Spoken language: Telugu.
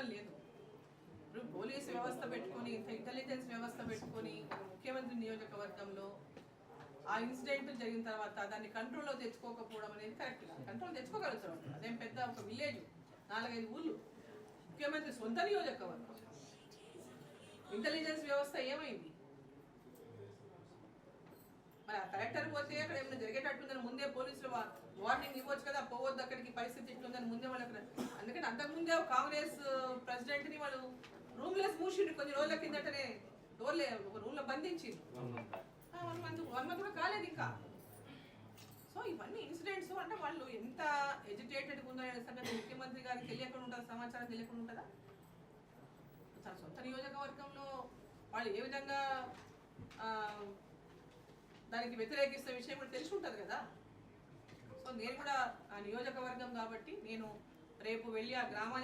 అవసరం లేదు. ఇప్పుడు పోలీసు వ్యవస్థ పెట్టుకొని, ఇంటెలిజెన్స్ వ్యవస్థ పెట్టుకొని ముఖ్యమంత్రి నియోజకవర్గంలో ఆ ఇన్సిడెంట్ జరిగిన తర్వాత దాన్ని కంట్రోల్లో తెచ్చుకోకపోవడం అనేది కరెక్ట్ కాదు. కంట్రోల్ తెచ్చుకోగలుగుతాం. అదేం పెద్ద ఒక విలేజ్, 4-5 ఊళ్ళు, ముఖ్యమంత్రి సొంత నియోజకవర్గం. ఇంటెలిజెన్స్ వ్యవస్థ ఏమైంది? మరి ఆ కలెక్టర్ పోతే అక్కడ ఏమైనా జరిగేటట్టుందని ముందే పోలీసులు వార్నింగ్ ఇవ్వచ్చు కదా, పోవద్దు అక్కడికి, పరిస్థితి ఇట్లుందని ముందే వాళ్ళకి. అందుకని అంతకుముందే కాంగ్రెస్ ప్రెసిడెంట్ని వాళ్ళు రూమ్లెస్ మూసిండు కొన్ని రోజుల కిందటనే, డోర్లే ఒక రూమ్లో బంధించింది. 1 month కూడా కాలేదు ఇంకా. సో ఇవన్నీ ఇన్సిడెంట్స్ అంటే వాళ్ళు ఎంత ఎడ్యుకేటెడ్గా ఉన్నారనే సంగతి ముఖ్యమంత్రి గారికి తెలియకుండా ఉంటుందా? సమాచారం తెలియకుండా ఉంటుందా? తన సొంత నియోజకవర్గంలో వాళ్ళు ఏ విధంగా దానికి వ్యతిరేకిస్తున్న విషయం కూడా తెలిసి ఉంటుంది కదా. సో నేను కూడా ఆ నియోజకవర్గం కాబట్టి నేను రేపు వెళ్ళి ఆ గ్రామానికి